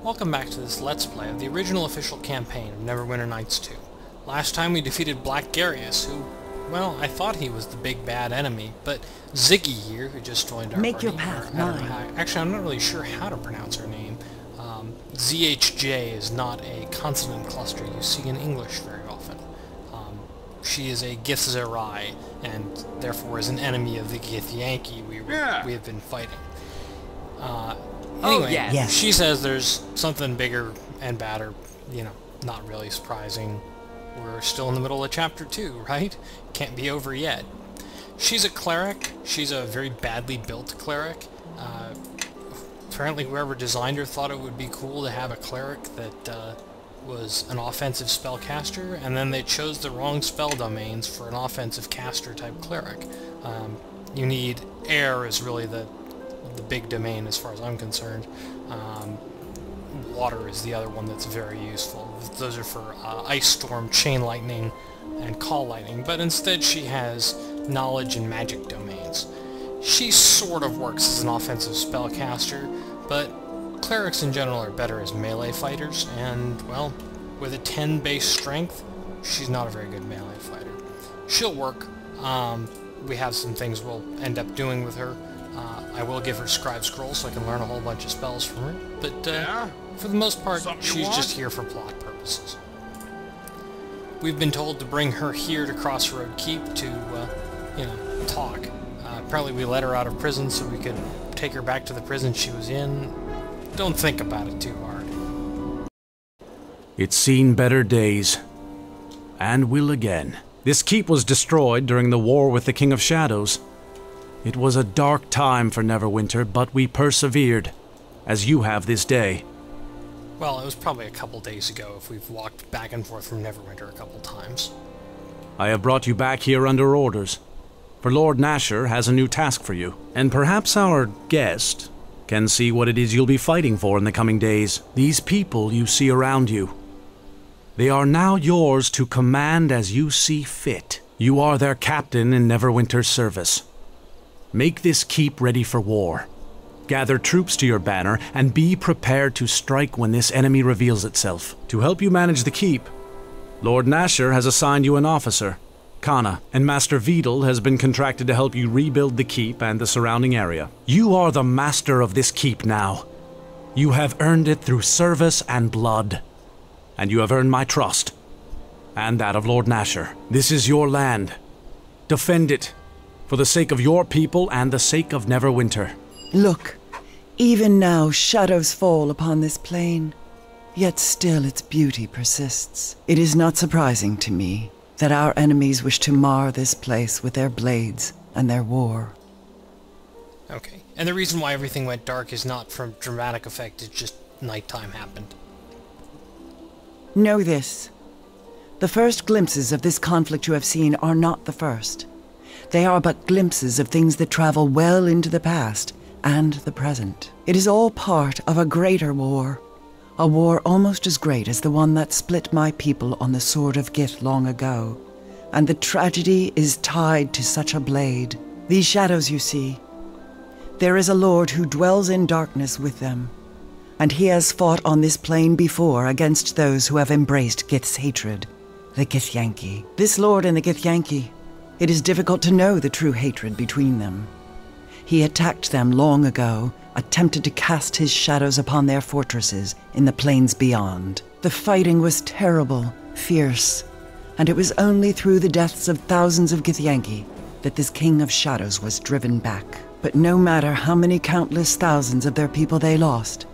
Welcome back to this Let's Play of the original official campaign of Neverwinter Nights 2. Last time we defeated Black Garius, who, well, I thought he was the big bad enemy, but Ziggy here, who just joined our Make party, your path mine. actually, I'm not really sure how to pronounce her name. ZHJ is not a consonant cluster you see in English very often. She is a Githzerai, and therefore is an enemy of the Githyanki we have been fighting. Anyway, yes. She says there's something bigger and badder, you know, not really surprising. We're still in the middle of Chapter 2, right? Can't be over yet. She's a cleric. She's a very badly built cleric. Apparently whoever designed her thought it would be cool to have a cleric that was an offensive spellcaster, and then they chose the wrong spell domains for an offensive caster type cleric. You need air is really the big domain as far as I'm concerned. Water is the other one that's very useful. Those are for ice storm, chain lightning, and call lightning, but instead she has knowledge and magic domains. She sort of works as an offensive spellcaster, but clerics in general are better as melee fighters, and, well, with a 10 base strength, she's not a very good melee fighter. She'll work. We have some things we'll end up doing with her. I will give her Scribe Scroll so I can learn a whole bunch of spells from her, but for the most part, she's just here for plot purposes. We've been told to bring her here to Crossroad Keep to, you know, talk. Apparently we let her out of prison so we could take her back to the prison she was in. Don't think about it too hard. It's seen better days, and will again. This keep was destroyed during the war with the King of Shadows. It was a dark time for Neverwinter, but we persevered, as you have this day. Well, it was probably a couple days ago if we've walked back and forth from Neverwinter a couple times. I have brought you back here under orders, for Lord Nasher has a new task for you, and perhaps our guest can see what it is you'll be fighting for in the coming days. These people you see around you, they are now yours to command as you see fit. You are their captain in Neverwinter's service. Make this keep ready for war. Gather troops to your banner, and be prepared to strike when this enemy reveals itself. To help you manage the keep, Lord Nasher has assigned you an officer, Kana, and Master Vidal has been contracted to help you rebuild the keep and the surrounding area. You are the master of this keep now. You have earned it through service and blood, and you have earned my trust, and that of Lord Nasher. This is your land. Defend it, for the sake of your people and the sake of Neverwinter. Look, even now shadows fall upon this plain, yet still its beauty persists. It is not surprising to me that our enemies wish to mar this place with their blades and their war. Okay, and the reason why everything went dark is not from dramatic effect, it's just nighttime happened. Know this. The first glimpses of this conflict you have seen are not the first. They are but glimpses of things that travel well into the past and the present. It is all part of a greater war. A war almost as great as the one that split my people on the Sword of Gith long ago. And the tragedy is tied to such a blade. These shadows you see, there is a lord who dwells in darkness with them. And he has fought on this plane before against those who have embraced Gith's hatred, the Githyanki. This lord and the Githyanki, it is difficult to know the true hatred between them. He attacked them long ago, attempted to cast his shadows upon their fortresses in the plains beyond. The fighting was terrible, fierce, and it was only through the deaths of thousands of Githyanki that this King of Shadows was driven back. But no matter how many countless thousands of their people they lost,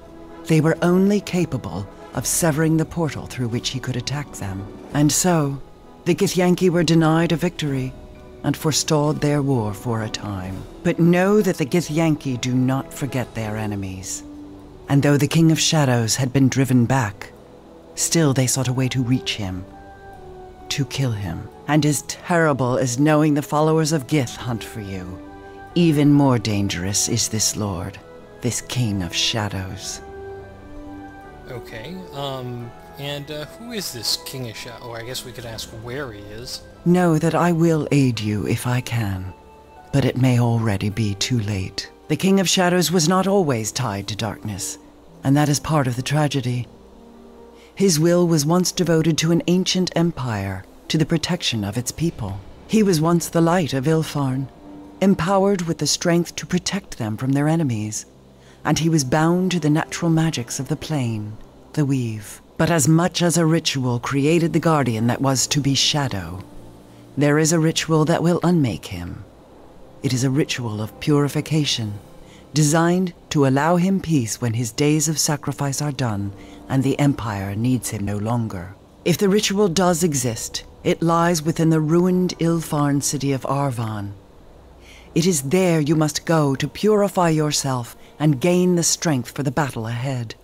they were only capable of severing the portal through which he could attack them. And so, the Githyanki were denied a victory and forestalled their war for a time. But know that the Githyanki do not forget their enemies. And though the King of Shadows had been driven back, still they sought a way to reach him, to kill him. And as terrible as knowing the followers of Gith hunt for you, even more dangerous is this lord, this King of Shadows. Okay, and who is this King of Shadows? Or I guess we could ask where he is. Know that I will aid you if I can, but it may already be too late. The King of Shadows was not always tied to darkness. and that is part of the tragedy. His will was once devoted to an ancient empire, to the protection of its people. He was once the light of Ilfarn, empowered with the strength to protect them from their enemies, and he was bound to the natural magics of the plane, the weave. But as much as a ritual created the guardian that was to be Shadow, there is a ritual that will unmake him. It is a ritual of purification, designed to allow him peace when his days of sacrifice are done and the Empire needs him no longer. If the ritual does exist, it lies within the ruined Ilfarn city of Arvon. It is there you must go to purify yourself and gain the strength for the battle ahead.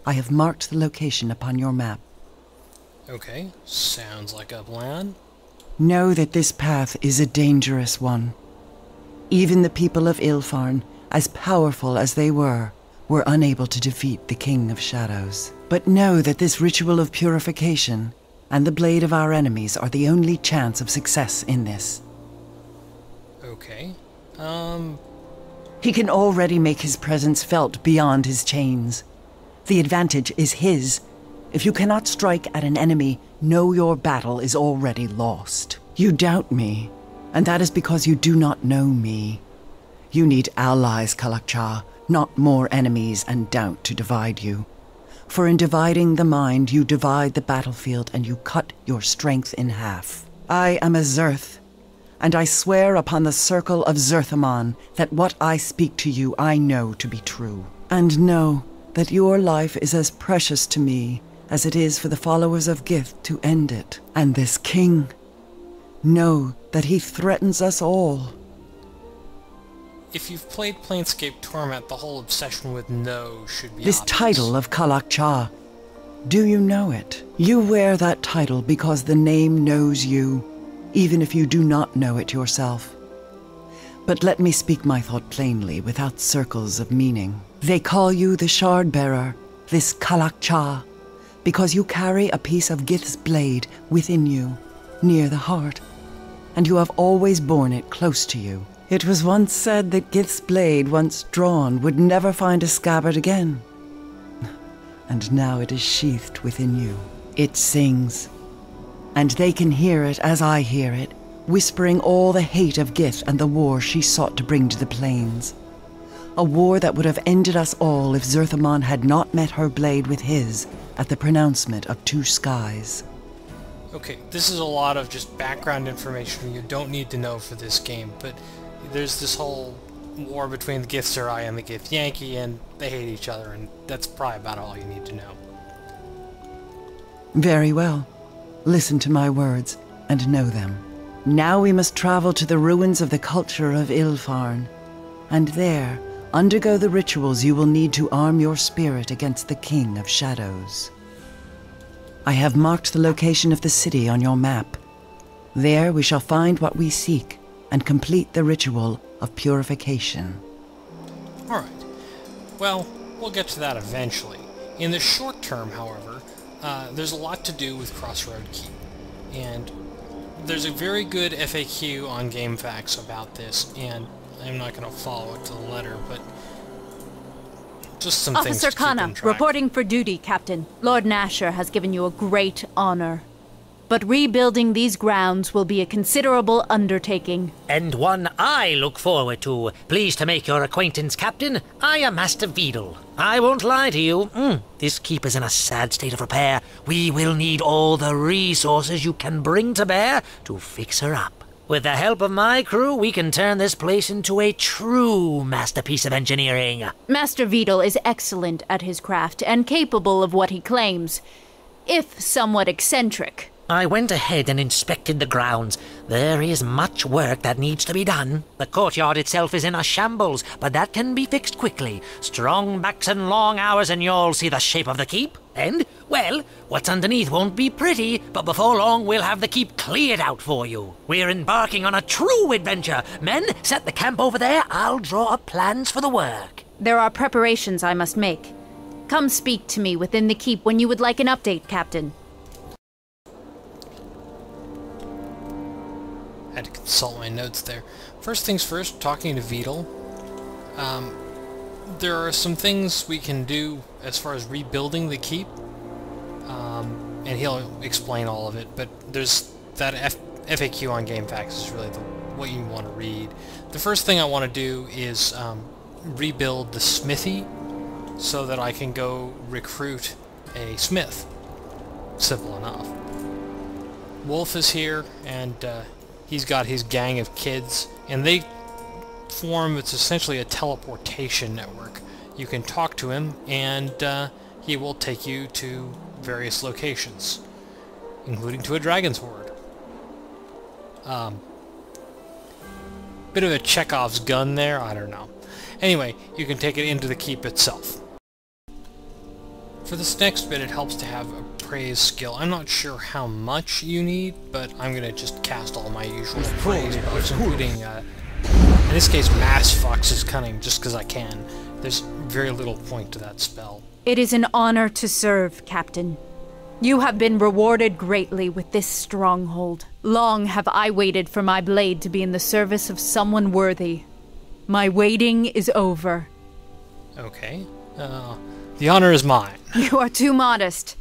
I have marked the location upon your map. Okay, sounds like a plan. Know that this path is a dangerous one. Even the people of Ilfarn, as powerful as they were unable to defeat the King of Shadows. But know that this ritual of purification and the blade of our enemies are the only chance of success in this. Okay, He can already make his presence felt beyond his chains. The advantage is his. If you cannot strike at an enemy, know your battle is already lost. You doubt me, and that is because you do not know me. You need allies, Kalakcha, not more enemies and doubt to divide you. For in dividing the mind, you divide the battlefield and you cut your strength in half. I am a Zerth, and I swear upon the circle of Zerthamon that what I speak to you I know to be true. And know that your life is as precious to me as it is for the followers of Gith to end it. And this king, know that he threatens us all. if you've played Planescape Torment, the whole obsession with no should be This obvious. title of Kalakcha, do you know it? You wear that title because the name knows you, even if you do not know it yourself. But let me speak my thought plainly, without circles of meaning. They call you the Shard-Bearer, this Kalakcha, because you carry a piece of Gith's blade within you, near the heart, and you have always borne it close to you. It was once said that Gith's blade, once drawn, would never find a scabbard again. And now it is sheathed within you. It sings, and they can hear it as I hear it, whispering all the hate of Gith and the war she sought to bring to the plains. A war that would have ended us all if Zerthamon had not met her blade with his at the pronouncement of two skies. Okay, this is a lot of just background information you don't need to know for this game, but there's this whole war between the Gith Zerai and the Gith Yankee, and they hate each other, and that's probably about all you need to know. Very well. Listen to my words, and know them. Now we must travel to the ruins of the culture of Ilfarn, and there undergo the rituals you will need to arm your spirit against the King of Shadows. I have marked the location of the city on your map. There we shall find what we seek and complete the ritual of purification. Alright. Well, we'll get to that eventually. In the short term, however, there's a lot to do with Crossroad Keep. And there's a very good FAQ on GameFAQs about this, and I'm not going to follow it to the letter, but just some things to Officer keep in Kana, track. reporting for duty, Captain. Lord Nasher has given you a great honor. But rebuilding these grounds will be a considerable undertaking. And one I look forward to. Pleased to make your acquaintance, Captain. I am Master Vidal. I won't lie to you. This keep is in a sad state of repair. We will need all the resources you can bring to bear to fix her up. With the help of my crew, we can turn this place into a true masterpiece of engineering. Master Vidal is excellent at his craft and capable of what he claims, if somewhat eccentric. I went ahead and inspected the grounds. There is much work that needs to be done. The courtyard itself is in a shambles, but that can be fixed quickly. Strong backs and long hours and you'll see the shape of the keep. And, well, what's underneath won't be pretty, but before long we'll have the keep cleared out for you. We're embarking on a true adventure. Men, set the camp over there. I'll draw up plans for the work. There are preparations I must make. Come speak to me within the keep when you would like an update, Captain. Had to consult my notes there. First things first, talking to Vidal. there are some things we can do as far as rebuilding the keep, and he'll explain all of it, but there's that FAQ on GameFAQs is really what you want to read. The first thing I want to do is rebuild the smithy so that I can go recruit a smith. Simple enough. Wolf is here, and he's got his gang of kids, and they form, it's essentially a teleportation network. You can talk to him, and he will take you to various locations, including to a dragon's horde. Bit of a Chekhov's gun there, I don't know. Anyway, you can take it into the keep itself. For this next bit, it helps to have a praise skill. I'm not sure how much you need, but I'm going to just cast all my usual praise buffs, including, in this case, Mass Fox's Cunning, just because I can. There's very little point to that spell. It is an honor to serve, Captain. You have been rewarded greatly with this stronghold. Long have I waited for my blade to be in the service of someone worthy. My waiting is over. Okay. The honor is mine. You are too modest.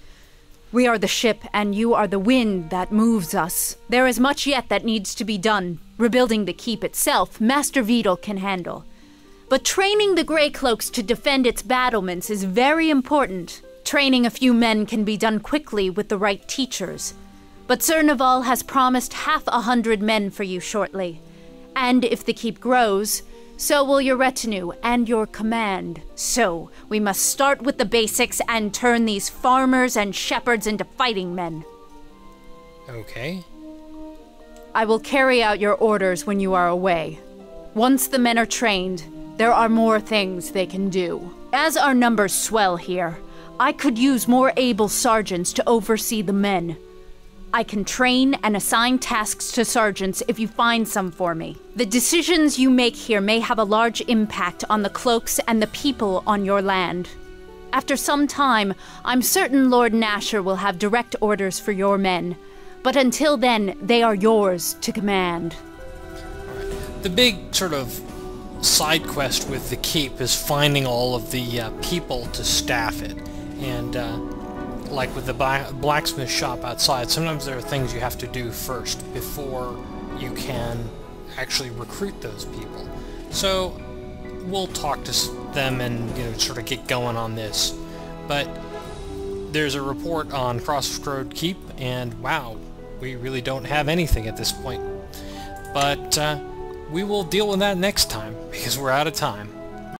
We are the ship, and you are the wind that moves us. There is much yet that needs to be done. Rebuilding the keep itself, Master Vidal can handle. But training the Grey Cloaks to defend its battlements is very important. Training a few men can be done quickly with the right teachers. But Sir Naval has promised 100 men for you shortly. And if the keep grows, so will your retinue and your command. So, we must start with the basics and turn these farmers and shepherds into fighting men. Okay. I will carry out your orders when you are away. Once the men are trained, there are more things they can do. As our numbers swell here, I could use more able sergeants to oversee the men. I can train and assign tasks to sergeants if you find some for me. The decisions you make here may have a large impact on the cloaks and the people on your land. After some time, I'm certain Lord Nasher will have direct orders for your men. But until then, they are yours to command. Alright. The big sort of side quest with the keep is finding all of the people to staff it. And like with the blacksmith shop outside, sometimes there are things you have to do first before you can actually recruit those people. So we'll talk to them and sort of get going on this. But there's a report on Crossroad Keep, and wow, we really don't have anything at this point. But we will deal with that next time, because we're out of time.